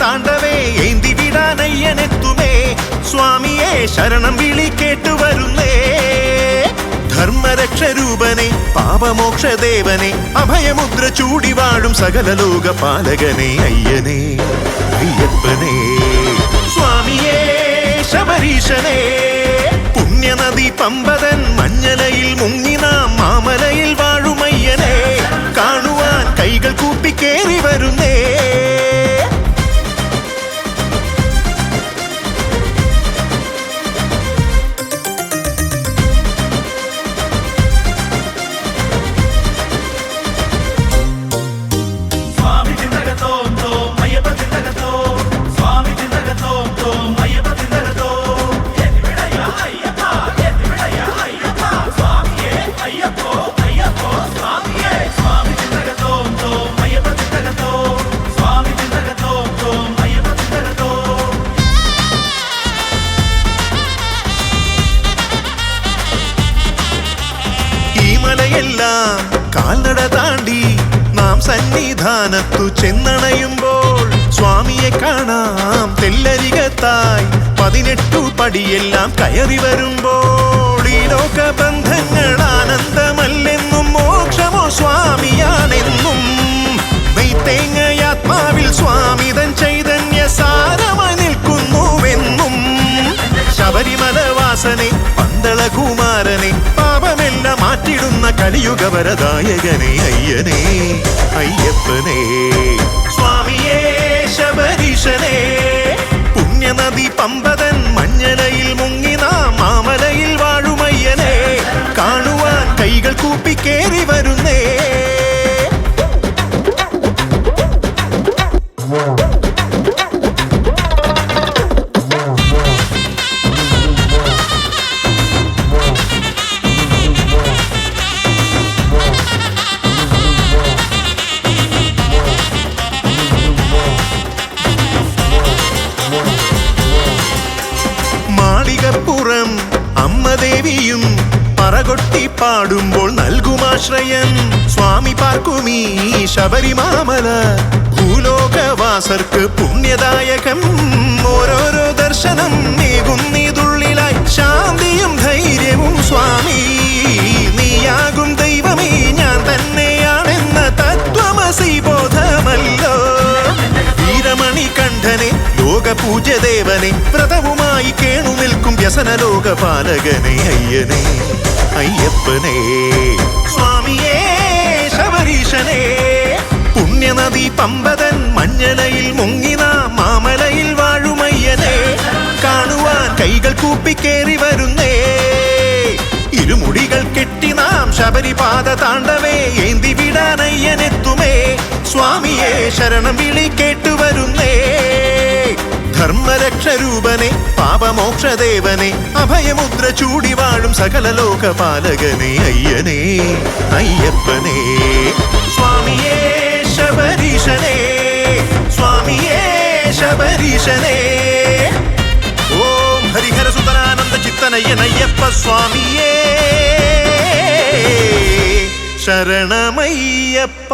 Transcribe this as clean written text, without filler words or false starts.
താണ്ടവേ ഏന്തി വിടാനയ്യനെത്തുമേ. സ്വാമിയെ ശരണം വിളി കേട്ടുവരുന്നേ. ധർമ്മരക്ഷരൂപനെ പാപമോക്ഷദേവനെ അഭയമുദ്ര ചൂടി വാഴും സകല ലോകപാലകനെ അയ്യനെ അയ്യപ്പനെ. സ്വാമിയേ ശബരീശനെ പുണ്യനദി പമ്പതൻ മഞ്ഞലയിൽ മുങ്ങി നാം മാമലയിൽ വാഴുമയ്യനെ കാണുവാൻ കൈകൾ കൂപ്പി കേറി വരുന്നേ. മലയെല്ലാം കാൽനട താണ്ടി നാം സന്നിധാനത്തു ചെന്നണയുമ്പോൾ സ്വാമിയെ കാണാം തെല്ലരികത്തായി 18 പടിയെല്ലാം കയറി വരുമ്പോൾ ഈ ലോകബന്ധങ്ങൾ ആനന്ദമല്ലെന്നും മോക്ഷമോ സ്വാമിയാണെന്നും നെയ്ത്തേങ്ങയാത്മാവിൽ സ്വാമിതൻ ചൈതന്യ സാരമായി നിൽക്കുന്നുവെന്നും ശബരിമല വാസനെ പന്തളകുമാരനെ പാപമെല്ലാം മാറ്റിടുന്ന കലിയുഗവരദായകനെ അയ്യനെ അയ്യപ്പനെ. സ്വാമിയേ ശബരീശനെ പുണ്യനദി പമ്പതൻ മഞ്ഞലയിൽ മുങ്ങി നാം മാമലയിൽ വാഴുമയ്യനെ കാണുവാൻ കൈകൾ കൂപ്പി കേറി വരുന്നേ. മാളികപ്പുറം അമ്മദേവിയും പറകൊട്ടി പാടുമ്പോൾ നൽകുമാശ്രയം സ്വാമി പാർക്കുമീ ശബരിമാമല ഭൂലോകവാസർക്ക് പുണ്യദായകം. ഓരോരോ ദർശനം നീകുന്നീതുള്ളിലായി ശാന്തിയും ധൈര്യവും സ്വാമി നീയാകും ദൈവമേ ഞാൻ തന്നെയാണെന്ന തത്വമസി ബോധമല്ലോ. വീരമണി കണ്ഠനെ ലോകപൂജ്യദേവനെ വ്രതവുമായി കേണു നിൽക്കും വ്യസനലോകപാലകനെ അയ്യനെ അയ്യപ്പനെ. സ്വാമിയേ ശബരീശനെ പുണ്യനദി പമ്പതൻ മഞ്ഞലയിൽ മുങ്ങി നാം മാമലയിൽ വാഴുമയ്യനെ കാണുവാൻ കൈകൾ കൂപ്പി കേറി വരുന്നേ. ഇരുമുടികൾ കെട്ടി നാം ശബരിപാത താണ്ടവേ ഏന്തി വിടാനയ്യനെത്തുമേ. സ്വാമിയെ ശരണം വിളി കേട്ടുവരുന്നേ. ധർമ്മരക്ഷരൂപനെ പാപമോക്ഷദേവനെ അഭയമുദ്ര ചൂടി വാഴും സകല ലോകപാലകനെ അയ്യനെ അയ്യപ്പനെ. സ്വാമിയേ ശബരീശനെ സ്വാമിയേ ശബരീശനെ. ഓം ഹരിഹര സുതരാനന്ദ ചിത്തനയ്യനയ്യപ്പ സ്വാമിയേ ശരണമയ്യപ്പ.